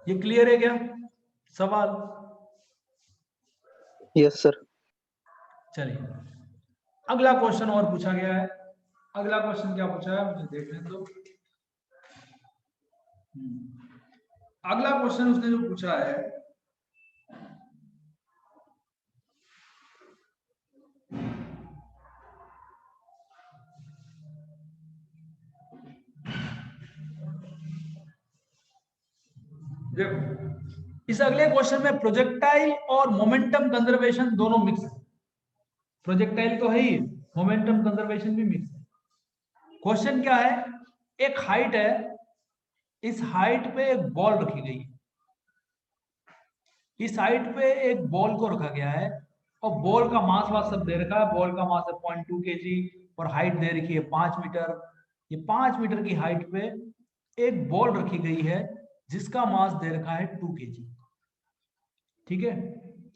ये क्लियर है क्या सवाल? Yes sir. चलिए अगला क्वेश्चन और पूछा गया है। अगला क्वेश्चन क्या पूछा है मुझे देखने दो। अगला क्वेश्चन उसने जो पूछा है, देखो इस अगले क्वेश्चन में प्रोजेक्टाइल और मोमेंटम कंजर्वेशन दोनों मिक्स है। प्रोजेक्टाइल तो है ही, मोमेंटम कंजर्वेशन भी मिक्स है। क्वेश्चन क्या है, एक हाइट है, इस हाइट पे एक बॉल रखी गई है, इस हाइट पे एक बॉल को रखा गया है और बॉल का मास वास सब दे रखा है। बॉल का मास है 0.2 kg और हाइट दे रखी है 5 मीटर। ये 5 मीटर की हाइट पे एक बॉल रखी गई है जिसका मास दे रखा है 2 kg। ठीक है,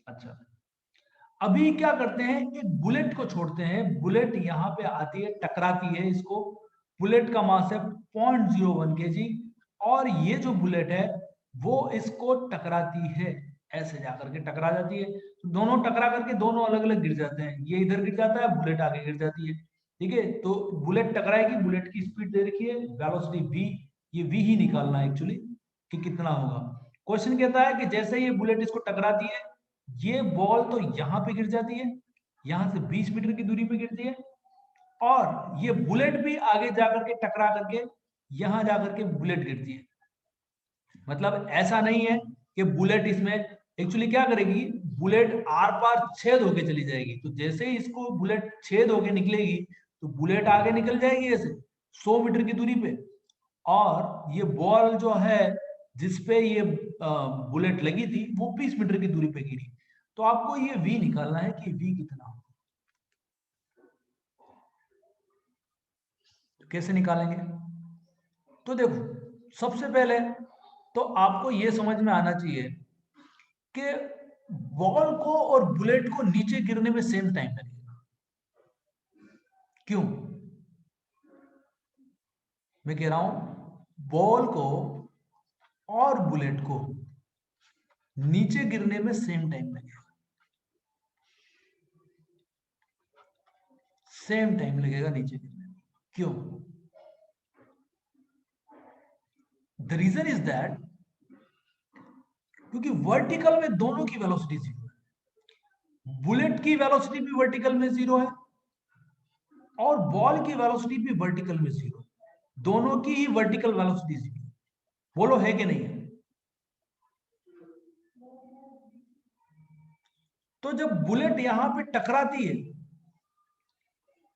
अच्छा अभी क्या करते हैं, एक बुलेट को छोड़ते हैं। बुलेट यहां पे आती है, टकराती है इसको। बुलेट का मास है 0.01 kg और ये जो बुलेट है वो इसको टकराती है, ऐसे जाकर के टकरा जाती है। तो दोनों टकरा करके दोनों अलग अलग गिर जाते हैं। ये इधर गिर जाता है, बुलेट आगे गिर जाती है। ठीक है, तो बुलेट टकराएगी, बुलेट की स्पीड दे रखी है वेलोसिटी v। ये v ही निकालना है एक्चुअली कि कितना होगा। क्वेश्चन कहता है कि जैसे ये बुलेट इसको टकराती है, ये बॉल तो यहां पे गिर जाती है, यहां से 20 मीटर की दूरी पे गिरती है और ये बुलेट भी आगे जाकर के टकरा करके यहां जाकर के बुलेट गिरती है। मतलब ऐसा नहीं है कि बुलेट इसमें एक्चुअली क्या करेगी, बुलेट आर पार छेद होके चली जाएगी। तो जैसे ही इसको बुलेट छेद होके निकलेगी तो बुलेट आगे निकल जाएगी ऐसे 100 मीटर की दूरी पे, और ये बॉल जो है जिसपे ये बुलेट लगी थी वो 20 मीटर की दूरी पे गिरी। तो आपको ये v निकालना है कि v कितना हो। तो कैसे निकालेंगे, तो देखो सबसे पहले तो आपको ये समझ में आना चाहिए कि बॉल को और बुलेट को नीचे गिरने में सेम टाइम लगेगा। क्यों, मैं कह रहा हूं बॉल को और बुलेट को नीचे गिरने में सेम टाइम लगेगा, सेम टाइम लगेगा नीचे गिरने में। क्यों, द रीजन इज दैट क्योंकि वर्टिकल में दोनों की वेलोसिटी जीरो है। बुलेट की वेलोसिटी भी वर्टिकल में जीरो है और बॉल की वेलोसिटी भी वर्टिकल में जीरो। दोनों की ही वर्टिकल वेलोसिटी जीरो। बोलो है कि नहीं है? तो जब बुलेट यहां पे टकराती है,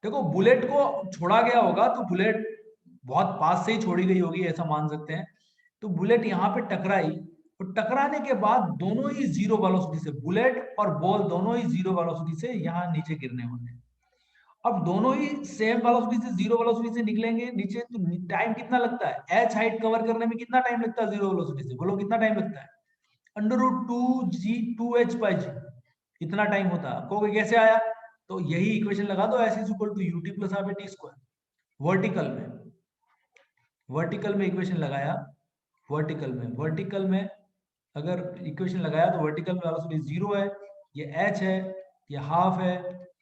देखो बुलेट को छोड़ा गया होगा तो बुलेट बहुत पास से ही छोड़ी गई होगी ऐसा मान सकते हैं। तो बुलेट यहां पे टकराई और टकराने के बाद दोनों ही जीरो वेलोसिटी से, बुलेट और बॉल दोनों ही जीरो वेलोसिटी से यहां नीचे गिरने वाले हैं। अब दोनों ही सेम वेलोसिटी से, जीरो वेलोसिटी से निकलेंगे नीचे, तो टाइम कितना लगता है, एच हाइट कवर करने में कितना टाइम लगता है जीरो वेलोसिटी से, बोलो कितना टाइम लगता है? अंडर रूट 2g2h/g इतना टाइम होता है। कहोगे कैसे आया, तो यही इक्वेशन लगा दो, S is equal to UT plus R by T square. Vertical में, वर्टिकल में इक्वेशन लगाया, वर्टिकल में अगर इक्वेशन लगाया तो वर्टिकल में वेलोसिटी जीरो है, ये एच है, ये हाफ है,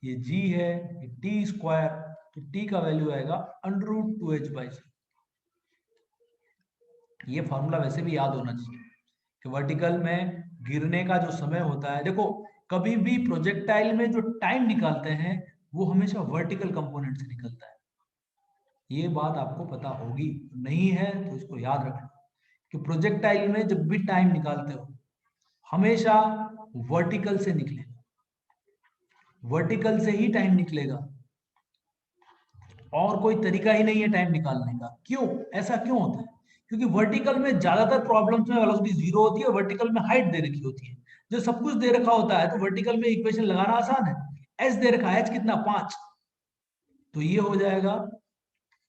ये जी है, ये टी स्क्वायर। तो टी का वैल्यू आएगा अंडर रूट 2h/g। ये फॉर्मूला वैसे भी याद होना चाहिए कि वर्टिकल में गिरने का जो समय होता है, देखो कभी भी प्रोजेक्टाइल में जो टाइम निकालते हैं वो हमेशा वर्टिकल कंपोनेंट से निकलता है। ये बात आपको पता होगी, नहीं है तो इसको याद रखना कि प्रोजेक्टाइल में जब भी टाइम निकालते हो हमेशा वर्टिकल से निकलेगा, वर्टिकल से ही टाइम निकलेगा और कोई तरीका ही नहीं है टाइम निकालने का। क्यों, ऐसा क्यों होता है? क्योंकि वर्टिकल में ज्यादातर प्रॉब्लम्स में वेलोसिटी जीरो होती है, वर्टिकल में हाइट दे रखी होती है। जो सब कुछ दे रखा होता है तो वर्टिकल में इक्वेशन लगाना आसान है। एच दे रखा है, एच कितना 5, तो ये हो जाएगा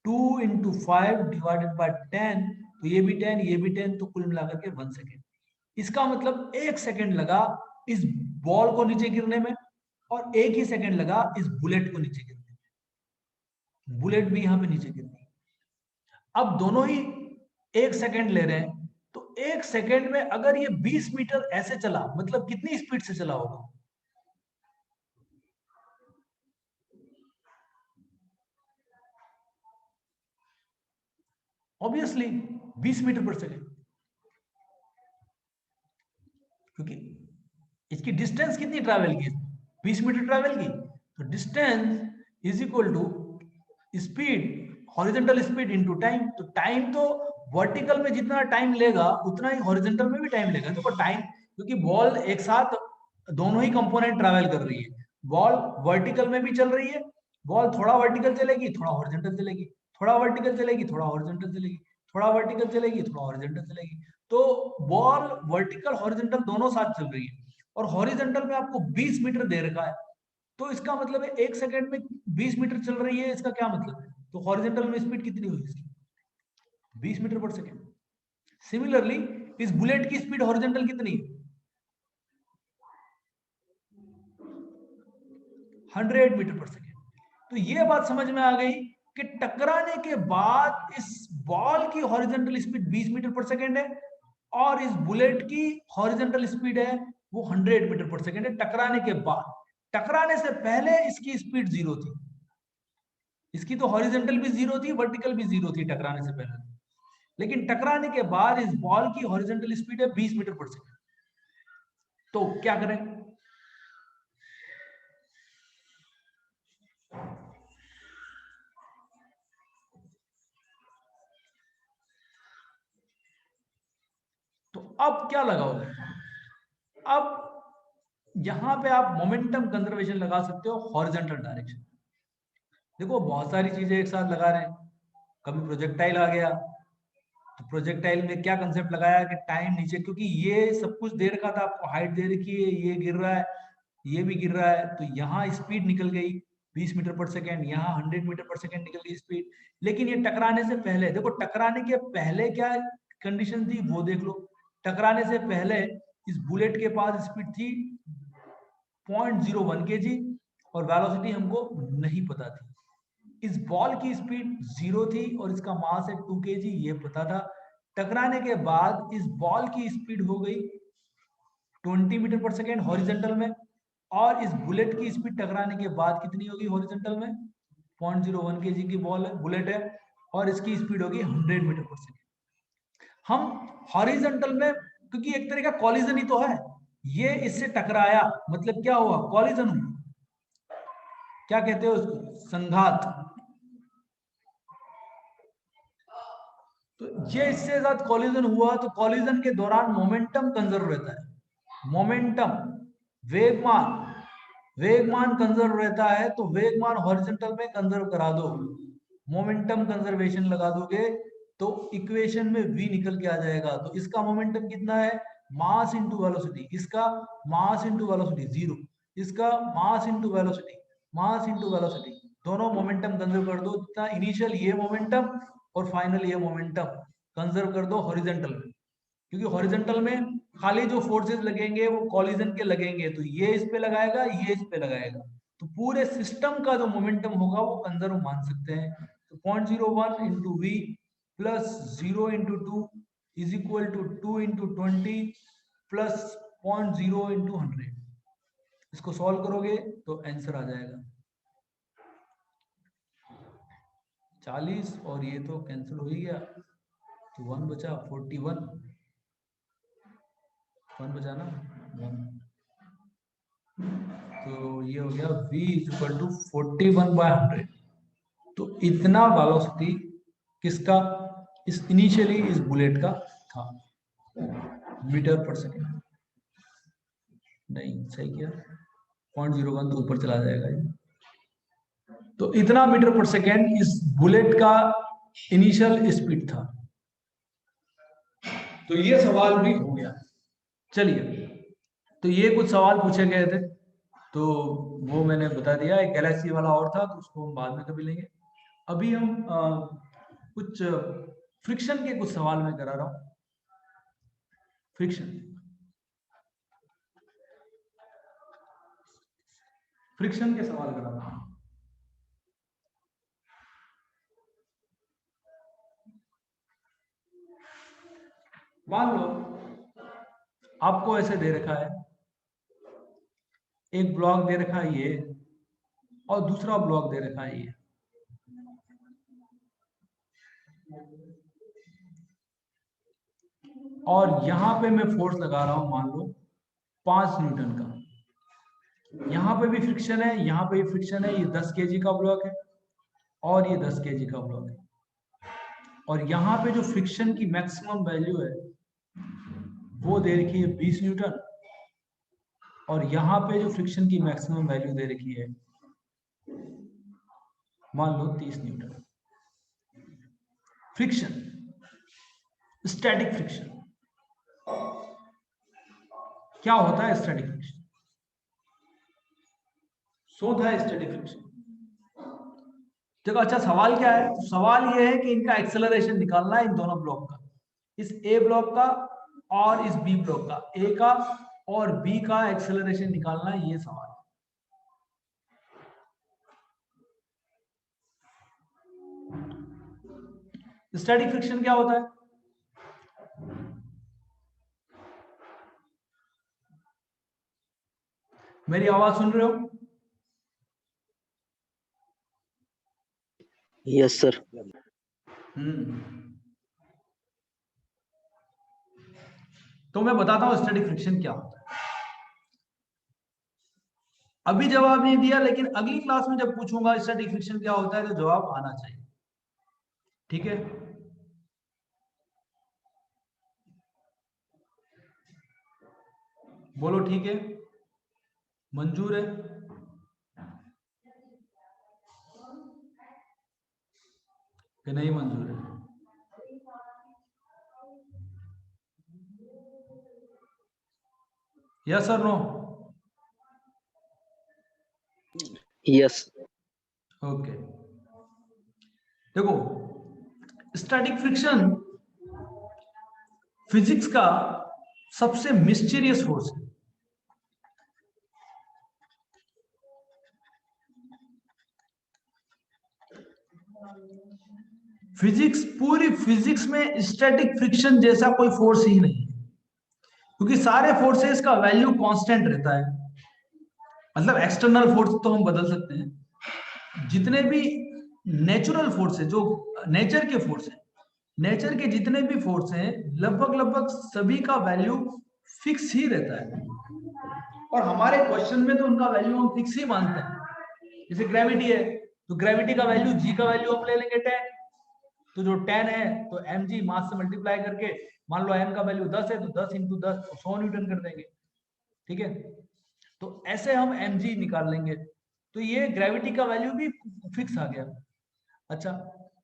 2 इंटू 5 डिवाइडेड बाई 10, तो ये भी 10 ये भी 10, तो कुल मिलाकर के 1 सेकेंड। इसका मतलब 1 सेकेंड लगा इस बॉल को नीचे गिरने में और 1 ही सेकेंड लगा इस बुलेट को नीचे गिरने में। बुलेट भी यहां पे नीचे गिर गई। अब दोनों ही 1 सेकेंड ले रहे हैं तो एक सेकेंड में अगर ये 20 मीटर ऐसे चला, मतलब कितनी स्पीड से चला होगा? ऑब्वियसली 20 मीटर पर सेकेंड, क्योंकि इसकी डिस्टेंस कितनी ट्रैवल की? 20 मीटर ट्रैवल की। तो distance is equal to speed, horizontal speed into time. तो टाइम तो वर्टिकल में जितना टाइम लेगा उतना ही हॉरिजॉन्टल में भी टाइम लेगा। देखो टाइम, क्योंकि बॉल एक साथ दोनों ही कंपोनेंट ट्रैवल कर रही है। बॉल वर्टिकल में भी चल रही है, बॉल थोड़ा वर्टिकल चलेगी थोड़ा हॉरिजॉन्टल चलेगी, थोड़ा वर्टिकल चलेगी थोड़ा हॉरिजॉन्टल चलेगी, थोड़ा वर्टिकल चलेगी थोड़ा हॉरिजॉन्टल चलेगी। तो बॉल वर्टिकल हॉरिजॉन्टल दोनों साथ चल रही है, और हॉरिजॉन्टल में आपको 20 मीटर दे रखा है। तो इसका मतलब है एक सेकंड में 20 मीटर चल रही है, इसका क्या मतलब है? तो हॉरिजॉन्टल में स्पीड कितनी हुई इसकी? 20 मीटर पर सेकंड। सिमिलरली इस बुलेट की स्पीड हॉरिजॉन्टल कितनी है? 100 मीटर पर सेकंड। तो ये बात समझ में आ गई कि टकराने के बाद इस बॉल की हॉरिजॉन्टल स्पीड 20 मीटर पर सेकंड है, और इस बुलेट की हॉरिजॉन्टल स्पीड है वो 100 मीटर पर सेकंड है टकराने के बाद। टकराने से पहले इसकी स्पीड जीरो थी। इसकी तो हॉरिजॉन्टल भी जीरो थी, वर्टिकल भी जीरो थी टकराने से पहले। लेकिन टकराने के बाद इस बॉल की हॉरिजॉन्टल स्पीड है 20 मीटर पर सेकंड। तो क्या करें? तो अब क्या लगाओगे? अब यहां पे आप मोमेंटम कंजर्वेशन लगा सकते हो हॉरिजॉन्टल डायरेक्शन। देखो बहुत सारी चीजें एक साथ लगा रहे हैं। कभी प्रोजेक्टाइल आ गया, तो प्रोजेक्टाइल में क्या कंसेप्ट लगाया कि टाइम नीचे, क्योंकि ये सब कुछ दे रखा था आपको, हाइट दे रखी है, ये गिर रहा है, ये भी गिर रहा है, तो यहाँ स्पीड निकल गई 20 मीटर पर सेकेंड, यहाँ 100 मीटर पर सेकेंड निकल गई स्पीड। लेकिन ये टकराने से पहले, देखो टकराने के पहले क्या कंडीशन थी वो देख लो। टकराने से पहले इस बुलेट के पास स्पीड थी 0.01 kg, और वेलोसिटी हमको नहीं पता थी। इस बॉल की स्पीड जीरो थी और इसका मास है 2 kg, ये पता था। टकराने के बाद इस बॉल की स्पीड हो गई 20 मीटर पर सेकेंड हॉरिजेंटल में, और इस बुलेट की स्पीड टकराने के बाद कितनी होगी हॉरिजेंटल में? 0.01 kg की बॉल है, बुलेट है, और इसकी स्पीड होगी 100 मीटर पर सेकेंड। हम हॉरिजेंटल में, क्योंकि एक तरह का कॉलिजन ही तो है, ये इससे टकराया मतलब क्या हुआ? कॉलिजन हुआ। क्या कहते हो उसको? संघात। तो ये इससे साथ कॉलिजन हुआ, तो कॉलिजन के दौरान मोमेंटम कंजर्व रहता है। मोमेंटम, वेगमान, वेगमान कंजर्व रहता है। तो वेगमान हॉरिजॉन्टल में कंजर्व करा दो, मोमेंटम कंजर्वेशन लगा दोगे, तो इक्वेशन में v निकल के आ जाएगा। तो इसका मोमेंटम कितना है? Mass into velocity. इसका मास इंटू वेलोसिटी जीरो, इसका mass into velocity, mass into velocity, दोनों मोमेंटम कंजर्व कर दो। जितना इनिशियल ये मोमेंटम और फाइनल ये मोमेंटम कंजर्व कर दो हॉरिजॉन्टल में, क्योंकि हॉरिजॉन्टल में खाली जो फोर्सेस लगेंगे वो कॉलिजन के लगेंगे, तो ये इस पे लगाएगा, ये इस पे लगाएगा, तो पूरे सिस्टम का जो मोमेंटम होगा वो कंजर्व मान सकते हैं। तो 0.01 into V plus 0 into two is equal to 2 into 20 plus 0.0 into 100। इसको सॉल्व करोगे तो आंसर आ जाएगा 40, और ये तो कैंसिल हो ही गया, तो 1 बचा 41, 1 बचा ना 1, तो ये हो गया v इक्वल टू 41/100। तो इतना वेलोसिटी किसका? इस इनिशियली इस बुलेट का था, मीटर पर सेकेंड। नहीं सही किया, 0.01 तो ऊपर चला जाएगा ये। तो इतना मीटर पर सेकेंड इस बुलेट का इनिशियल स्पीड था। तो ये सवाल भी हो गया। चलिए, तो ये कुछ सवाल पूछे गए थे, तो वो मैंने बता दिया। एक गैलेक्सी वाला और था, तो उसको हम बाद में कभी लेंगे। अभी हम कुछ फ्रिक्शन के कुछ सवाल मैं करा रहा हूं। फ्रिक्शन, फ्रिक्शन के सवाल करा रहा हूं। मान लो आपको ऐसे दे रखा है, एक ब्लॉक दे रखा है ये, और दूसरा ब्लॉक दे रखा है ये। और यहां पे मैं फोर्स लगा रहा हूं मान लो 5 न्यूटन का। यहां पे भी फ्रिक्शन है, यहां पे भी फ्रिक्शन है। ये 10 केजी का ब्लॉक है और ये 10 केजी का ब्लॉक है। और यहां पे जो फ्रिक्शन की मैक्सिमम वैल्यू है वो दे रखी है 20 न्यूटन, और यहां पे जो फ्रिक्शन की मैक्सिमम वैल्यू दे रखी है मान लो 30 न्यूटन। फ्रिक्शन, स्टैटिक फ्रिक्शन क्या होता है? स्टैटिक फ्रिक्शन होता है स्टैटिक फ्रिक्शन। देखो अच्छा सवाल क्या है? सवाल ये है कि इनका एक्सेलरेशन निकालना है इन दोनों ब्लॉक का, इस ए ब्लॉक का और इस बी ब्लॉक का। ए का और बी का एक्सेलरेशन निकालना है, ये सवाल है। स्टैटिक फ्रिक्शन क्या होता है? मेरी आवाज सुन रहे हो? Yes sir. तो मैं बताता हूं स्टैटिक फ्रिक्शन क्या होता है। अभी जवाब नहीं दिया, लेकिन अगली क्लास में जब पूछूंगा स्टैटिक फ्रिक्शन क्या होता है तो जवाब आना चाहिए। ठीक है, बोलो ठीक है, मंजूर है? कि नहीं मंजूर है? यस और नो? यस। ओके, देखो स्टैटिक फ्रिक्शन फिजिक्स का सबसे मिस्टीरियस फोर्स है। फिजिक्स, पूरी फिजिक्स में स्टैटिक फ्रिक्शन जैसा कोई फोर्स ही नहीं है, क्योंकि सारे फोर्सेस का वैल्यू कांस्टेंट रहता है। मतलब एक्सटर्नल फोर्स तो हम बदल सकते हैं, जितने भी नेचुरल फोर्स है, जो नेचर के फोर्स है, नेचर के जितने भी फोर्स हैं लगभग लगभग सभी का वैल्यू फिक्स ही रहता है। और हमारे क्वेश्चन में तो उनका वैल्यू हम फिक्स ही मानते हैं। जैसे ग्रेविटी है तो ग्रेविटी का वैल्यू जी का वैल्यू हम ले लेंगे 10, तो जो 10 है तो mg मास से मल्टीप्लाई करके, मान लो m का वैल्यू 10 है तो 10 इंटू 10 तो 100 न्यूटन कर देंगे। ठीक है, तो ऐसे हम mg निकाल लेंगे, तो ये ग्रेविटी का वैल्यू भी फिक्स आ गया। अच्छा,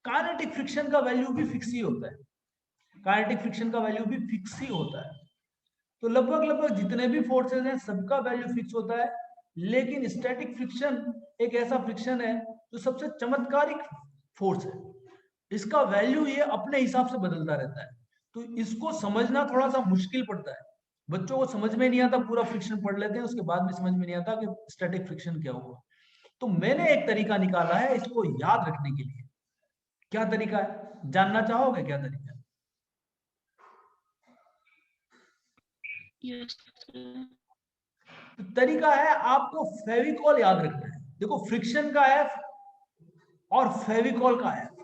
काइनेटिक फ्रिक्शन का वैल्यू भी फिक्स ही होता है, काइनेटिक फ्रिक्शन का वैल्यू भी फिक्स ही होता है। तो लगभग लगभग जितने भी फोर्सेस हैं सबका वैल्यू फिक्स होता है। लेकिन स्टैटिक फ्रिक्शन एक ऐसा फ्रिक्शन है जो सबसे चमत्कारिक फोर्स है। इसका वैल्यू ये अपने हिसाब से बदलता रहता है, तो इसको समझना थोड़ा सा मुश्किल पड़ता है। बच्चों को समझ में नहीं आता, पूरा फ्रिक्शन पढ़ लेते हैं उसके बाद भी समझ में नहीं आता कि स्टैटिक फ्रिक्शन क्या हुआ। तो मैंने एक तरीका निकाला है इसको याद रखने के लिए। क्या तरीका है, जानना चाहोगे क्या तरीका है? तो तरीका है आपको फेविकॉल याद रखना है। देखो फ्रिक्शन का एफ और फेविकॉल का एफ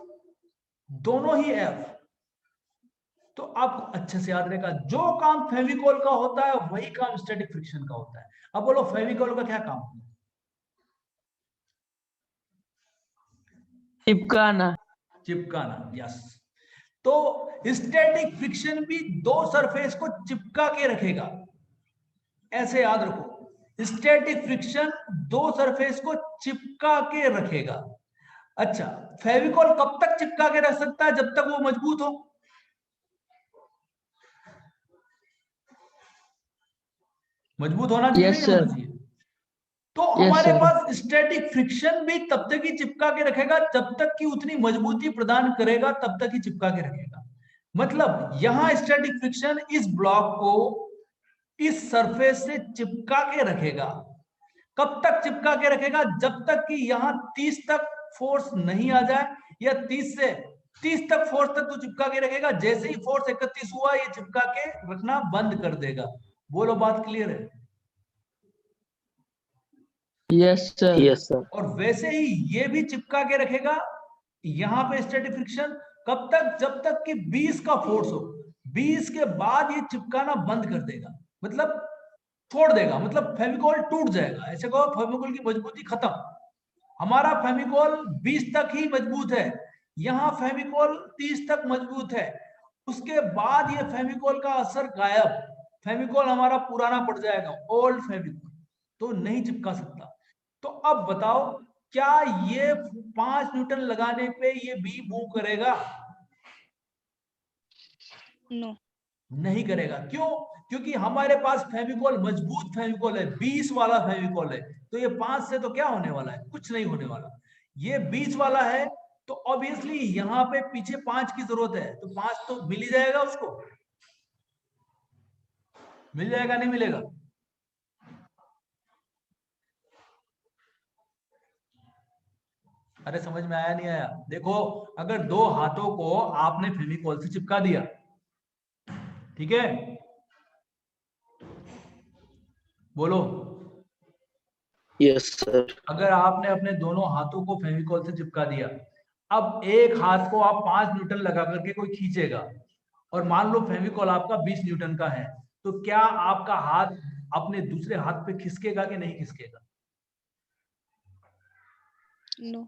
दोनों ही एफ, तो आपको अच्छे से याद रहेगा। जो काम फेविकॉल का होता है वही काम स्टैटिक फ्रिक्शन का होता है। अब बोलो फेविकॉल का क्या काम होता है? चिपकाना। चिपकाना, यस। तो स्टैटिक फ्रिक्शन भी दो सरफेस को चिपका के रखेगा, ऐसे याद रखो। स्टैटिक फ्रिक्शन दो सरफेस को चिपका के रखेगा। अच्छा, फेविकॉल कब तक चिपका के रख सकता है? जब तक वो मजबूत हो। मजबूत होना चाहिए नहीं होना चाहिए? तो हमारे पास स्टैटिक फ्रिक्शन भी तब तक ही चिपका के रखेगा जब तक कि उतनी मजबूती प्रदान करेगा, तब तक ही चिपका के रखेगा। मतलब यहां स्टैटिक फ्रिक्शन इस ब्लॉक को इस सरफेस से चिपका के रखेगा। कब तक चिपका के रखेगा? जब तक कि यहां 30 तक फोर्स नहीं आ जाए, या 30 से 30 तक फोर्स तक तो चिपका के रखेगा, जैसे ही फोर्स 31 हुआ ये चिपका के रखना बंद कर देगा। बोलो बात क्लियर है? Yes sir. Yes sir. और वैसे ही ये भी चिपका के रखेगा यहां पे स्टैटिक फ्रिक्शन, कब तक? जब तक कि 20 का फोर्स हो। 20 के बाद ये चिपकाना बंद कर देगा, मतलब छोड़ देगा, मतलब फेविकॉल टूट जाएगा। ऐसे कहो फेविकॉल की मजबूती खत्म। हमारा फेविकॉल 20 तक ही मजबूत है, यहां फेविकॉल 30 तक मजबूत है। उसके बाद ये फेविकॉल का असर गायब, फेविकॉल हमारा पुराना पड़ जाएगा, ओल्ड फेविकॉल, तो नहीं चिपका सकता। तो अब बताओ, क्या ये 5 न्यूटन लगाने पे ये बी मूव करेगा? नो, नहीं करेगा। क्यों? क्योंकि हमारे पास फेविकॉल मजबूत फेविकॉल है, 20 वाला फेविकॉल है। तो ये 5 से तो क्या होने वाला है? कुछ नहीं होने वाला। ये 20 वाला है, तो ऑब्वियसली यहां पे पीछे 5 की जरूरत है, तो 5 तो मिल ही जाएगा उसको। मिल जाएगा, नहीं मिलेगा? अरे समझ में आया नहीं आया? देखो, अगर 2 हाथों को आपने फेविकॉल से चिपका दिया, ठीक है, बोलो, यस सर। अगर आपने अपने दोनों हाथों को फेविकॉल से चिपका दिया, अब एक हाथ को आप 5 न्यूटन लगा करके कोई खींचेगा, और मान लो फेविकॉल आपका 20 न्यूटन का है, तो क्या आपका हाथ अपने दूसरे हाथ पे खिसकेगा कि नहीं खिसकेगा? नो,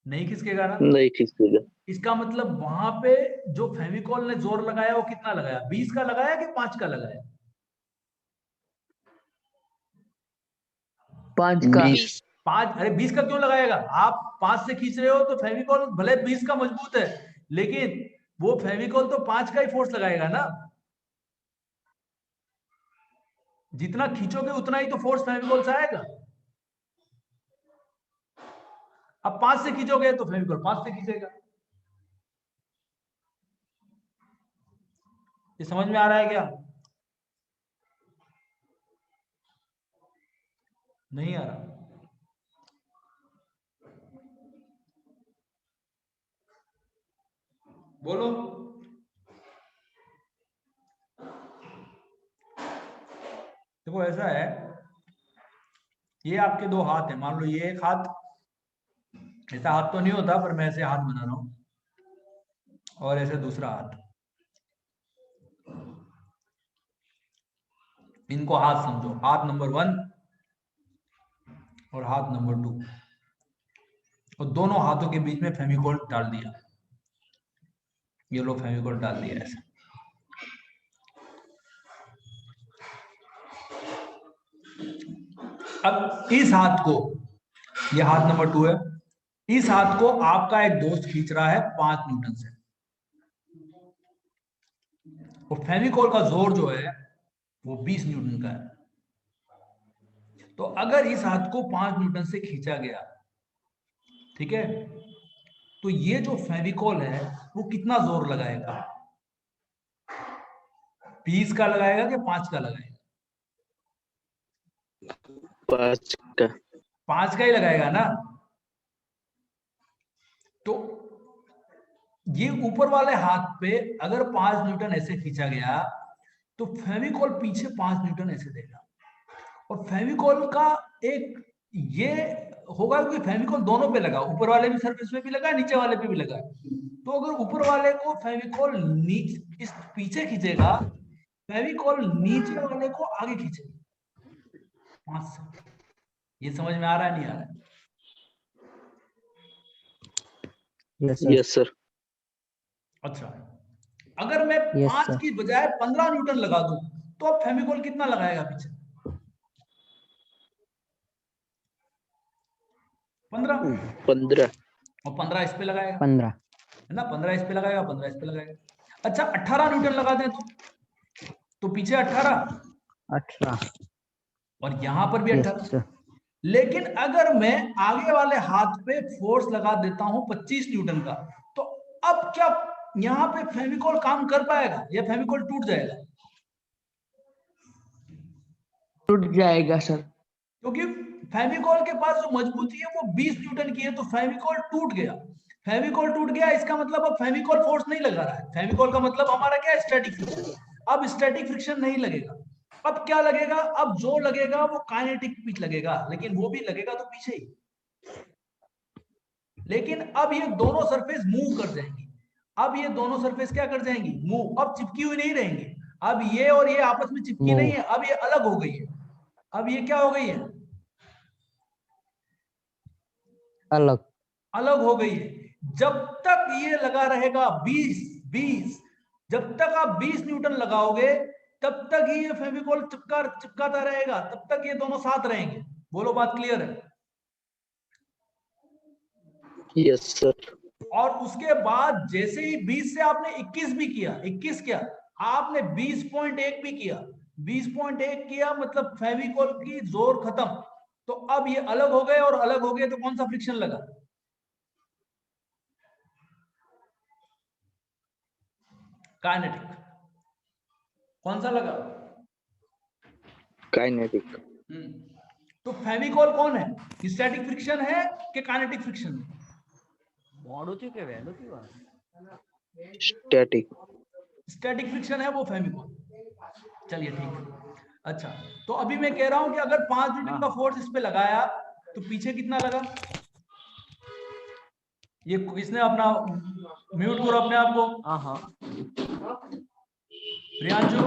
नहीं खिसकेगा ना? नहीं खींचेगा। इसका मतलब वहां पे जो फेविकॉल ने जोर लगाया वो कितना लगाया? 20 का लगाया कि 5 का लगाया? 5 का। 20। 5? अरे 20 का क्यों लगाएगा? आप 5 से खींच रहे हो तो फेविकॉल भले 20 का मजबूत है, लेकिन वो फेविकॉल तो 5 का ही फोर्स लगाएगा ना। जितना खींचोगे उतना ही तो फोर्स फेविकॉल से आएगा। अब 5 से खींचोगे तो फेविकॉल 5 से खींचेगा। ये समझ में आ रहा है क्या? नहीं आ रहा? बोलो। देखो ऐसा है, ये आपके 2 हाथ है, मान लो ये एक हाथ, ऐसा हाथ तो नहीं होता पर मैं ऐसे हाथ बना रहा हूं, और ऐसे दूसरा हाथ, इनको हाथ समझो, हाथ नंबर 1 और हाथ नंबर 2, और दोनों हाथों के बीच में फेविकॉल डाल दिया। ये लो फेविकॉल डाल दिया ऐसे। अब इस हाथ को, ये हाथ नंबर 2 है, इस हाथ को आपका एक दोस्त खींच रहा है 5 न्यूटन से, और फेविकॉल का जोर जो है वो 20 न्यूटन का है। तो अगर इस हाथ को 5 न्यूटन से खींचा गया, ठीक है, तो ये जो फेविकॉल है वो कितना जोर लगाएगा? 20 का लगाएगा कि 5 का लगाएगा? 5 का। 5 का ही लगाएगा ना। तो ये ऊपर वाले हाथ पे अगर 5 न्यूटन ऐसे खींचा गया, तो फेविकॉल पीछे 5 न्यूटन ऐसे देगा। और फेविकॉल का एक ये होगा कि फेविकॉल दोनों पे लगा, ऊपर वाले भी सरफेस पे भी लगा, नीचे वाले पे भी लगा। तो अगर ऊपर वाले को फेविकॉल नीचे इस पीछे खींचेगा, फेविकॉल नीचे वाले को आगे खींचेगा 5 से। ये समझ में आ रहा है नहीं आ रहा है? Yes sir. अच्छा, अगर मैं Yes, 5 sir. की बजाय 15 न्यूटन लगा दूं, तो अब फेविकॉल कितना लगाएगा पीछे? 15। 15। और 15 इस पे लगाएगा, 15। है ना? 15 इस पे लगाएगा, 15 इस पे लगाएगा। अच्छा 18 न्यूटन लगा दें तो पीछे 18, 18। और यहां पर भी Yes, 18। sir. लेकिन अगर मैं आगे वाले हाथ पे फोर्स लगा देता हूं 25 न्यूटन का, तो अब क्या यहां पे फेविकॉल काम कर पाएगा या फेविकॉल टूट जाएगा? टूट जाएगा सर। क्योंकि फेविकॉल के पास जो मजबूती है वो 20 न्यूटन की है, तो फेविकॉल टूट गया। फेविकोल टूट गया, इसका मतलब अब फेविकोल फोर्स नहीं लगा रहा है। फेविकोल का मतलब हमारा क्या है, स्टैटिक फ्रिक्शन। अब स्टैटिक फ्रिक्शन नहीं लगेगा, अब क्या लगेगा, अब जो लगेगा वो काइनेटिक पिच लगेगा, लेकिन वो भी लगेगा तो पीछे ही। लेकिन अब ये दोनों सरफेस मूव कर जाएंगी, अब ये दोनों सरफेस क्या कर जाएंगी, मूव, अब चिपकी हुई नहीं रहेंगी। अब ये और ये आपस में चिपकी नहीं है, अब ये अलग हो गई है। अब ये क्या हो गई है, अलग अलग हो गई है। जब तक ये लगा रहेगा 20 जब तक आप 20 न्यूटन लगाओगे तब तक ही ये फेविकोल चिपकाता रहेगा, तब तक ये दोनों साथ रहेंगे। बोलो, बात क्लियर है? Yes sir. और उसके बाद जैसे ही 20 से आपने 21 भी किया, 21 क्या, आपने 20.1 भी किया, 20.1 किया, मतलब फेविकोल की जोर खत्म। तो अब ये अलग हो गए, और अलग हो गए तो कौन सा फ्रिक्शन लगा, काइनेटिक। कौन सा लगा, काइनेटिक। तो फेविकोल कौन है, स्टैटिक फ्रिक्शन है कि काइनेटिक फ्रिक्शन है? स्टैटिक। स्टैटिक फ्रिक्शन है वो फेविकोल। चलिए ठीक है। अच्छा, तो अभी मैं कह रहा हूं कि अगर 5 न्यूटन का फोर्स इस पे लगाया तो पीछे कितना लगा, ये किसने अपना म्यूट करो अपने आप को, प्रियांशु।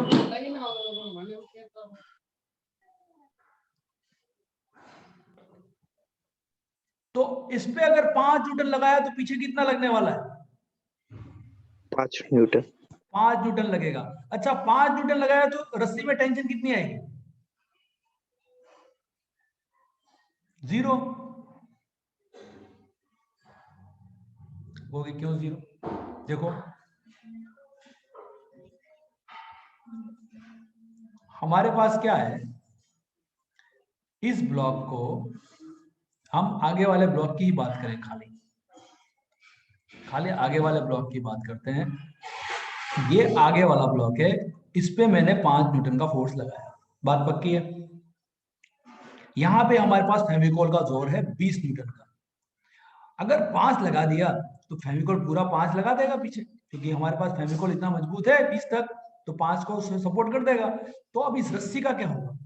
तो इस पे अगर 5 न्यूटन लगाया तो पीछे कितना लगने वाला है, 5 न्यूटन। 5 न्यूटन लगेगा। अच्छा, 5 न्यूटन लगाया तो रस्सी में टेंशन कितनी आएगी, 0 होगी। क्यों 0? देखो, हमारे पास क्या है, इस ब्लॉक को हम आगे वाले ब्लॉक की ही बात करें, खाली आगे वाले ब्लॉक की बात करते हैं। ये आगे वाला ब्लॉक है, इस पे मैंने 5 न्यूटन का फोर्स लगाया, बात पक्की है। यहां पे हमारे पास फेविकोल का जोर है 20 न्यूटन का। अगर 5 लगा दिया तो फेविकोल पूरा 5 लगा देगा पीछे, क्योंकि हमारे पास फेविकोल इतना मजबूत है 20 तक, तो 5 को सपोर्ट कर देगा। तो अब इस रस्सी का क्या होगा,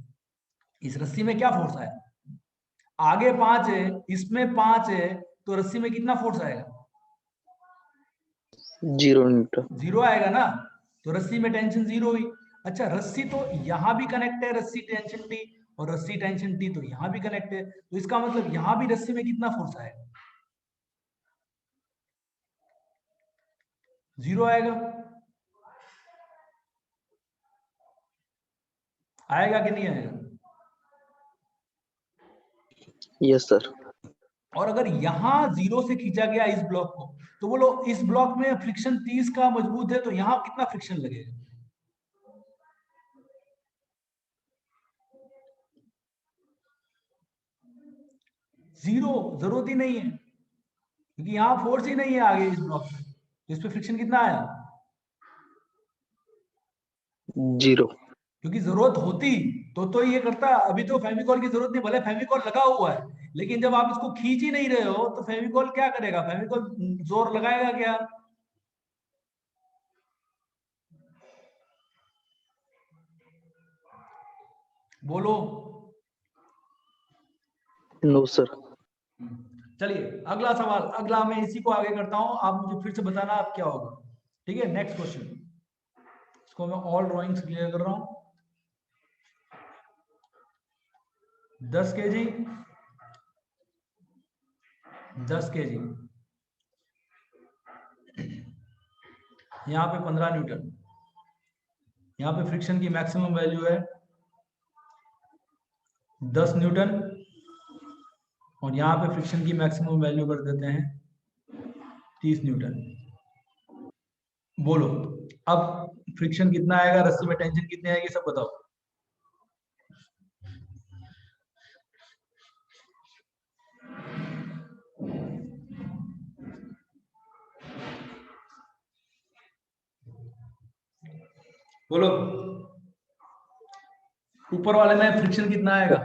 इस रस्सी में क्या फोर्स आया, आगे 5 है, इसमें 5 है, तो रस्सी में कितना फोर्स आएगा, 0 न्यूटन। 0 आएगा ना, तो रस्सी में टेंशन 0 हुई। अच्छा, रस्सी तो यहां भी कनेक्ट है, रस्सी टेंशन टी, और रस्सी टेंशन टी तो यहां भी कनेक्ट है, तो इसका मतलब यहां भी रस्सी में कितना फोर्स आएगा, 0 आएगा। आएगा कि नहीं आएगा? Yes sir. और अगर यहां 0 से खींचा गया इस ब्लॉक को, तो बोलो इस ब्लॉक में फ्रिक्शन 30 का मजबूत है, तो यहां कितना फ्रिक्शन लगेगा, 0, जरूरत ही नहीं है, क्योंकि यहां फोर्स ही नहीं है आगे इस ब्लॉक में, तो इस पे फ्रिक्शन कितना आया, 0। क्योंकि जरूरत होती तो ये करता। अभी तो फेविकॉल की जरूरत नहीं, भले फेविकॉल लगा हुआ है, लेकिन जब आप इसको खींच ही नहीं रहे हो तो फेविकॉल क्या करेगा, फेविकॉल जोर लगाएगा क्या, बोलो। No sir. चलिए अगला सवाल, अगला मैं इसी को आगे करता हूं, आप मुझे फिर से बताना अब क्या होगा। ठीक है, नेक्स्ट क्वेश्चन, इसको मैं ऑल ड्राइंग्स क्लियर कर रहा हूं। 10 kg, 10 kg, यहां पे 15 न्यूटन, यहां पे फ्रिक्शन की मैक्सिमम वैल्यू है 10 न्यूटन, और यहां पे फ्रिक्शन की मैक्सिमम वैल्यू कर देते हैं 30 न्यूटन। बोलो अब फ्रिक्शन कितना आएगा, रस्सी में टेंशन कितनी आएगी, सब बताओ। बोलो, ऊपर वाले में फ्रिक्शन कितना आएगा,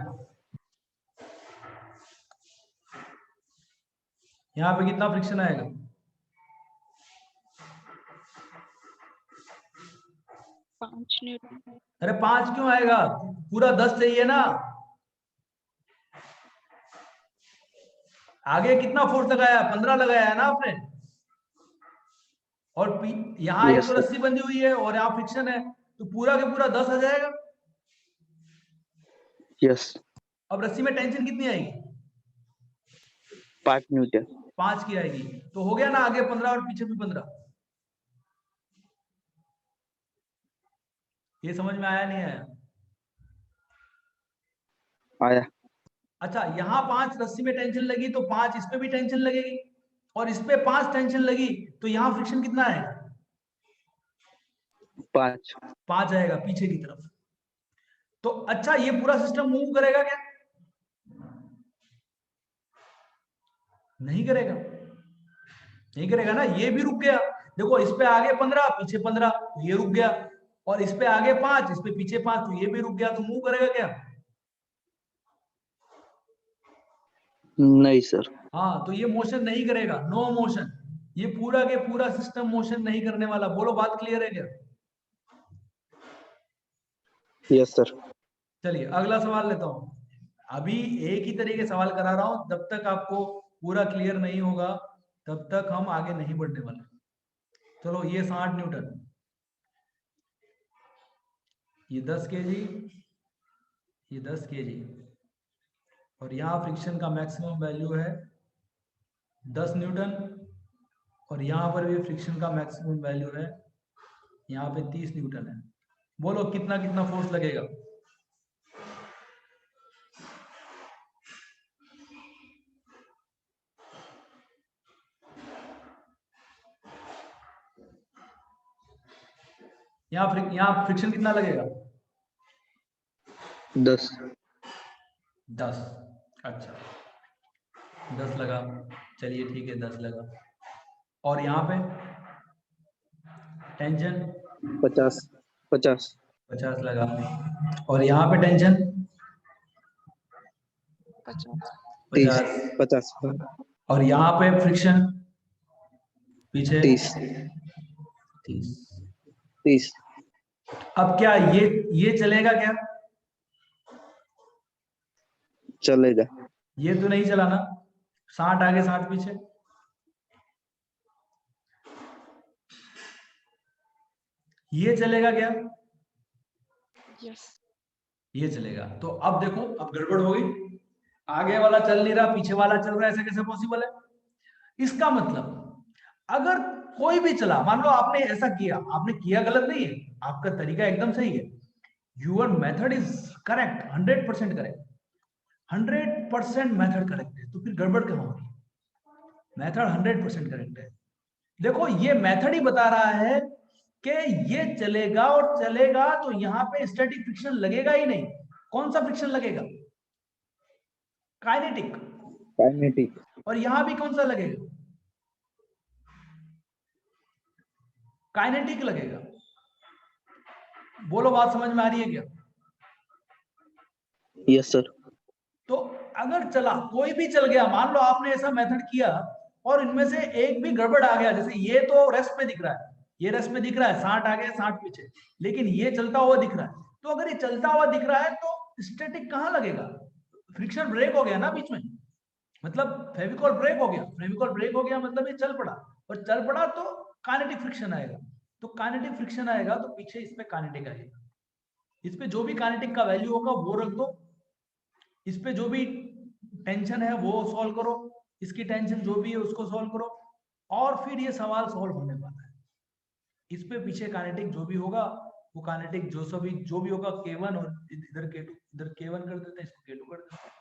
यहां पे कितना फ्रिक्शन आएगा, 5 न्यूटन। अरे 5 क्यों आएगा, पूरा 10 चाहिए ना। आगे कितना फोर्स लगाया, 15 लगाया है ना आपने, और यहाँ एक यस तो सर। रस्सी बंधी हुई है और यहाँ फ्रिक्शन है, तो पूरा के पूरा 10 आ जाएगा। यस। अब रस्सी में टेंशन कितनी आएगी, 5 न्यूटन। 5 की आएगी, तो हो गया ना, आगे 15 और पीछे भी 15। ये समझ में आया नहीं आया? आया। अच्छा, यहाँ 5 रस्सी में टेंशन लगी तो 5 इस पे भी टेंशन लगेगी, और इस पे 5 टेंशन लगी, तो यहाँ फ्रिक्शन कितना है, 5। 5 आएगा पीछे की तरफ। तो अच्छा, ये पूरा सिस्टम मूव करेगा क्या, नहीं करेगा, नहीं करेगा ना, ये भी रुक गया। देखो इस पे आगे 15 पीछे 15, तो ये रुक गया, और इस पे आगे 5 इस पे पीछे 5, तो ये भी रुक गया, तो मूव करेगा क्या? नहीं सर। हाँ, तो ये मोशन नहीं करेगा, नो मोशन, ये पूरा के पूरा सिस्टम मोशन नहीं करने वाला। बोलो बात क्लियर है क्या? Yes sir. चलिए अगला सवाल लेता हूं। अभी एक ही तरीके सवाल करा रहा हूं, जब तक आपको पूरा क्लियर नहीं होगा तब तक हम आगे नहीं बढ़ने वाले। चलो, ये 60 न्यूटन, ये 10 केजी, ये 10 केजी, और यहाँ फ्रिक्शन का मैक्सिमम वैल्यू है 10 न्यूटन, और यहाँ पर भी फ्रिक्शन का मैक्सिमम वैल्यू है, यहाँ पे 30 न्यूटन है। बोलो कितना कितना फोर्स लगेगा? यहाँ फ्रिक्शन कितना लगेगा? 10। 10। अच्छा, 10 लगा, चलिए ठीक है, 10 लगा। और यहाँ पे टेंशन 50। 50। 50 लगा, और यहाँ पे टेंशन 50। 30। 50, 50। और यहाँ पे फ्रिक्शन पीछे 30। 30। 30। अब क्या ये चलेगा क्या? चलेगा। ये तो नहीं चलाना, 60 आगे 60 पीछे, ये चलेगा क्या? यस। ये चलेगा। तो अब देखो, अब गड़बड़ हो गई, आगे वाला चल नहीं रहा, पीछे वाला चल रहा है, ऐसे कैसे पॉसिबल है? इसका मतलब अगर कोई भी चला, मान लो आपने ऐसा किया, आपने किया गलत नहीं है, आपका तरीका एकदम सही है, your method is correct, 100% correct, 100% method correct है, तो फिर गड़बड़ क्यों होगी? मेथड 100% करेक्ट है। देखो ये मेथड ही बता रहा है कि ये चलेगा, और चलेगा तो यहाँ पे स्टैटिक फ्रिक्शन लगेगा ही नहीं। कौन सा फ्रिक्शन लगेगा? काइनेटिक। काइनेटिक। और यहां भी कौन सा लगेगा? काइनेटिक लगेगा। बोलो बात समझ में आ रही है क्या? Yes sir. तो अगर चला, कोई भी चल गया, मान लो आपने ऐसा मेथड किया और इनमें से एक भी गड़बड़ आ गया, जैसे ये तो रेस्ट में दिख रहा है, ये रेस्ट में दिख रहा है, 60 आगे 60 पीछे, लेकिन ये चलता हुआ दिख रहा है, तो अगर ये चलता हुआ दिख रहा है तो स्टैटिक कहां लगेगा? फ्रिक्शन ब्रेक हो गया ना बीच में, मतलब फेविकॉल ब्रेक हो गया, फेविकॉल ब्रेक हो गया मतलब ये चल पड़ा, और चल पड़ा तो काइनेटिक फ्रिक्शन आएगा, तो काइनेटिक फ्रिक्शन आएगा तो पीछे इसमें काइनेटिक आएगा, इस पे जो भी काइनेटिक का वैल्यू होगा वो रख दो, इस पे जो भी टेंशन है वो सॉल्व करो, इसकी टेंशन जो भी है उसको सॉल्व करो, और फिर ये सवाल सॉल्व होने वाला है। इस पे पीछे काइनेटिक जो भी होगा, वो काइनेटिक जो भी होगा K1, और इधर K2, इधर K1 कर देते हैं, इसको K2 कर देते हैं,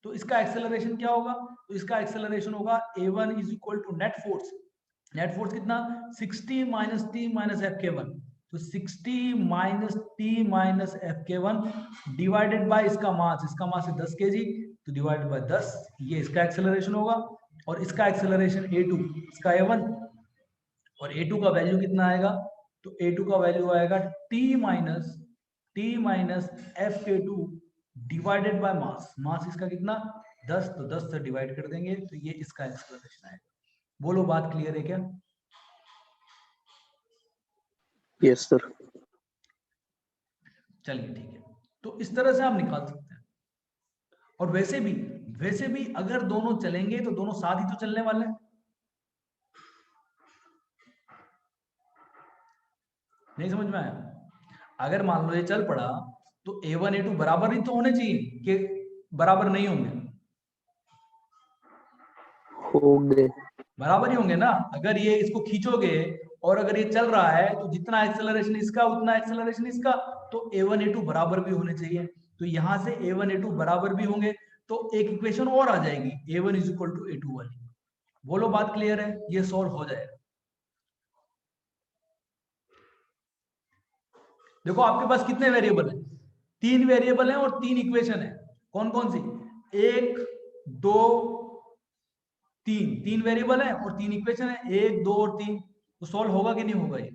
तो इसका एक्सेलरेशन क्या होगा? तो इसका एक्सेलरेशन होगा A1 is equal to net force. Net force कितना? 60 माइनस टी माइनस FK1, तो 60 minus T minus FK1 divided by इसका मास है 10 kg, तो डिवाइडेड बाय 10, ये इसका एक्सेलरेशन होगा, और इसका एक्सेलरेशन A2, इसका A1, और A2 का वैल्यू कितना आएगा? तो A2 का वैल्यू आएगा T minus FK2 divided by mass इसका कितना? 10, तो 10 से डिवाइड कर देंगे, तो ये इसका एक्सेलरेशन आएगा। बोलो बात क्लियर है क्या? Yes sir. चलिए ठीक है, तो इस तरह से आप निकाल सकते हैं। और वैसे भी अगर दोनों चलेंगे तो दोनों साथ ही तो चलने वाले हैं। नहीं समझ में आया? अगर मान लो ये चल पड़ा तो A1 A2 बराबर ही तो होने चाहिए कि बराबर नहीं होंगे? होंगे। बराबर ही होंगे ना। अगर ये इसको खींचोगे और अगर ये चल रहा है तो जितना एक्सेलरेशन इसका उतना एक्सेलरेशन इसका, तो A1 A2 बराबर भी होने चाहिए। तो यहां से A1 A2 बराबर भी होंगे तो एक इक्वेशन और आ जाएगी, A1 is equal to A2 वाली। बोलो बात क्लियर है? ये सॉल्व हो जाएगा। देखो आपके पास कितने वेरिएबल हैं? 3 वेरिएबल हैं और 3 इक्वेशन है। कौन कौन सी? 1 2 3। 3 वेरिएबल है और 3 इक्वेशन है, 1 2 और 3। तो सॉल्व होगा कि नहीं होगा ये?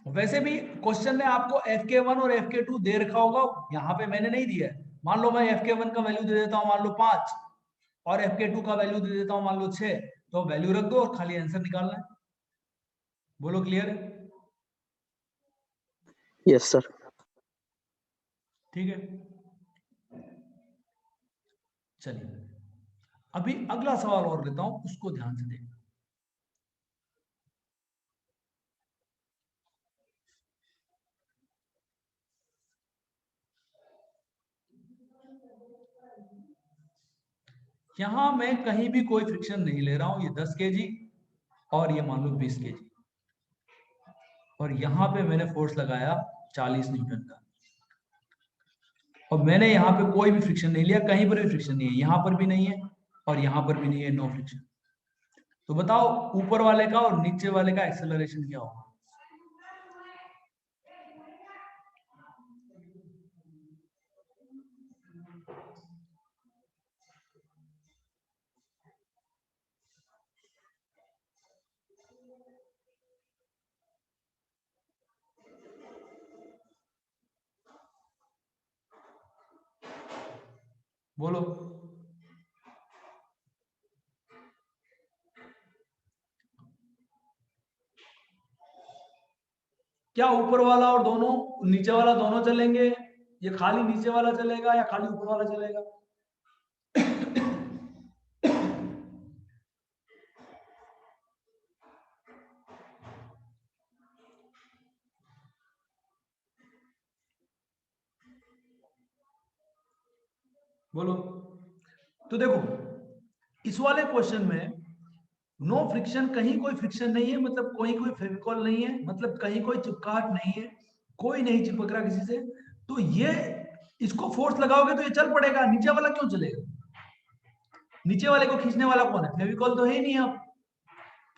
वैसे भी क्वेश्चन में आपको Fk1 और Fk2 दे रखा होगा, यहाँ पे मैंने नहीं दिया है। मान लो मैं Fk1 का वैल्यू दे देता हूँ मान लो 5 और Fk2 का वैल्यू दे देता हूँ मान लो 6, तो वैल्यू रख दो और खाली आंसर निकालना है। बोलो क्लियर है? Yes sir. ठीक है, चलिए अभी अगला सवाल और लेता हूं, उसको ध्यान से देखना। यहां मैं कहीं भी कोई फ्रिक्शन नहीं ले रहा हूं। ये 10 केजी और ये मान लो 20 केजी, और यहां पे मैंने फोर्स लगाया 40 न्यूटन का, और मैंने यहाँ पे कोई भी फ्रिक्शन नहीं लिया, कहीं पर भी फ्रिक्शन नहीं है, यहाँ पर भी नहीं है और यहाँ पर भी नहीं है, नो फ्रिक्शन। तो बताओ ऊपर वाले का और नीचे वाले का एक्सेलरेशन क्या होगा? बोलो। क्या ऊपर वाला और दोनों नीचे वाला दोनों चलेंगे? ये खाली नीचे वाला चलेगा या खाली ऊपर वाला चलेगा? बोलो। तो देखो इस वाले क्वेश्चन में नो फ्रिक्शन, कहीं कोई फ्रिक्शन नहीं है, मतलब कोई फेविकॉल नहीं है, मतलब कहीं कोई चिपकाहट नहीं है, कोई नहीं चिपक रहा किसी से। तो ये इसको फोर्स लगाओगे तो ये चल पड़ेगा। नीचे वाला क्यों चलेगा? नीचे वाले को खींचने वाला कौन है? फेविकॉल तो है ही नहीं। अब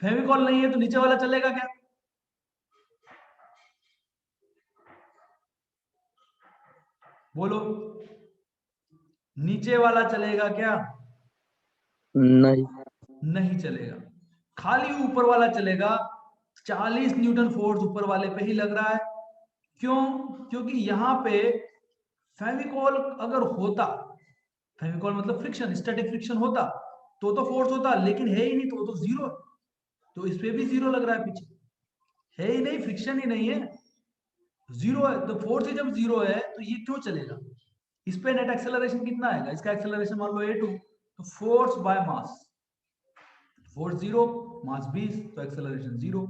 फेविकॉल नहीं है तो नीचे वाला चलेगा क्या? बोलो, नीचे वाला चलेगा क्या? नहीं। नहीं चलेगा, खाली ऊपर वाला चलेगा। 40 न्यूटन फोर्स ऊपर वाले पे ही लग रहा है। क्यों? क्योंकि यहां पे फेविकॉल अगर होता, फेविकॉल मतलब फ्रिक्शन, स्टैटिक फ्रिक्शन होता तो फोर्स होता, लेकिन है ही नहीं तो जीरो। तो इस पे भी जीरो लग रहा है, पीछे है ही नहीं, फ्रिक्शन ही नहीं है, जीरो है। तो फोर्स ही जब जीरो है तो ये क्यों चलेगा? इस पे नेट एक्सेलरेशन कितना आएगा? इसका एक्सेलरेशन मान लो A2, तो force by mass, force zero, mass 20, तो एक्सेलरेशन जीरो।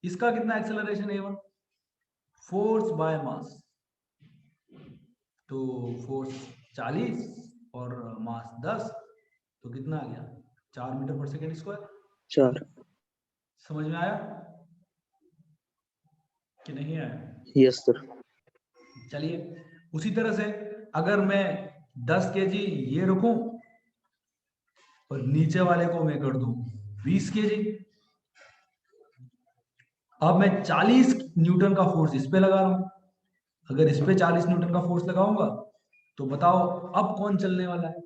इसका कितना एक्सेलरेशन A1? फोर्स बाय मास, तो फोर्स 40 और मास 10, तो कितना आ गया? 4 मीटर पर सेकेंड स्क्वायर। 4। समझ में आया कि नहीं आया? Yes sir. चलिए उसी तरह से अगर मैं 10 केजी ये रखूं और नीचे वाले को मैं कर दूं 20 केजी, अब मैं 40 न्यूटन का फोर्स इस पे लगा रहा हूं। अगर इस पे 40 न्यूटन का फोर्स लगाऊंगा तो बताओ अब कौन चलने वाला है?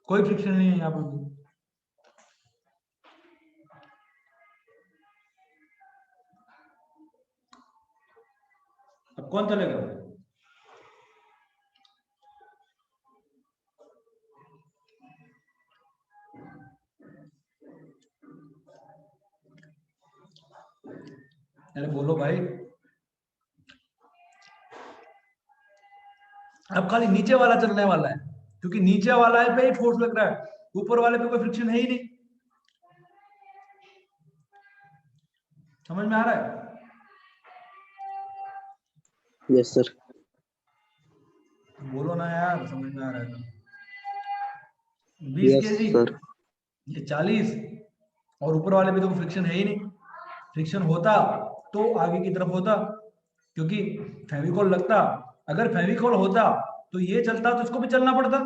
कोई फ्रिक्शन नहीं है यहाँ पर भी। अब कौन चलेगा? अरे बोलो भाई। अब खाली नीचे वाला चलने वाला है, क्योंकि नीचे वाला है पे ही फोर्स लग रहा है, ऊपर वाले पे कोई फ्रिक्शन है ही नहीं। समझ में आ रहा है? Yes sir. बोलो ना यार, समझ में आ रहा है तो। 20 यस केजी, सर। ये 40, और ऊपर वाले पे तो फ्रिक्शन है ही नहीं। फ्रिक्शन होता तो आगे की तरफ होता, क्योंकि फेविकॉल लगता। अगर फेविकॉल होता तो ये चलता तो इसको भी चलना पड़ता।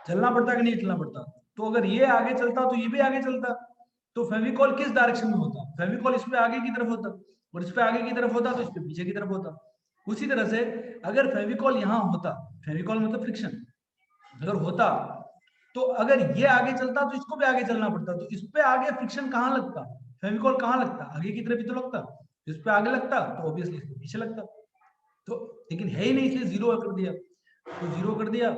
चलना पड़ता कि नहीं चलना पड़ता? तो अगर ये आगे चलता तो ये भी आगे चलता। तो फेविकॉल किस डायरेक्शन में होता? फेविकॉल इस पे आगे की तरफ होता, और इस पे आगे की तरफ होता तो इस पे पीछे की तरफ होता। उसी तरह से अगर फेविकॉल यहाँ होता, फेविकॉल मतलब फ्रिक्शन अगर होता, तो अगर ये आगे चलता तो इसको भी आगे चलना पड़ता। तो इस पे आगे फ्रिक्शन कहाँ लगता? फेविकॉल कहाँ लगता? आगे की तरफ ही तो लगता। इस पे आगे लगता तो ऑब्वियसली इस पे पीछे लगता। तो लेकिन है ही नहीं, इसलिए जीरो कर दिया। तो जीरो कर दिया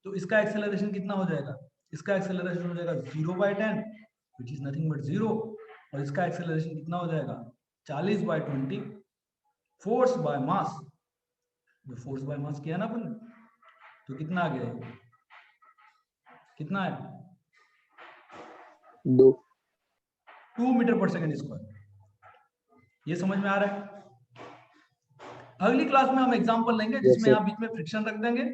तो इसका एक्सेलरेशन कितना हो जाएगा? इसका एक्सेलरेशन हो जाएगा 0/10, विच इज नथिंग बट 0। और इसका एक्सेलरेशन कितना हो जाएगा? 40/20 फोर्स बाय मास। जो फोर्स बाय मास किया ना अपन, तो कितना आ गया? कितना है? 2 मीटर पर सेकंड स्क्वायर। ये समझ में आ रहा है? अगली क्लास में हम एग्जांपल लेंगे जिसमें आप बीच में फ्रिक्शन रख देंगे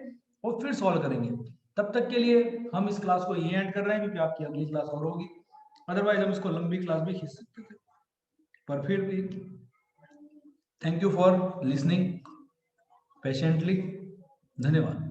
और फिर सॉल्व करेंगे। तब तक के लिए हम इस क्लास को ये एंड कर रहे हैं, क्योंकि आपकी अगली क्लास और होगी। अदरवाइज हम इसको लंबी क्लास भी खींच सकते थे, पर फिर भी thank you for listening patiently. धन्यवाद।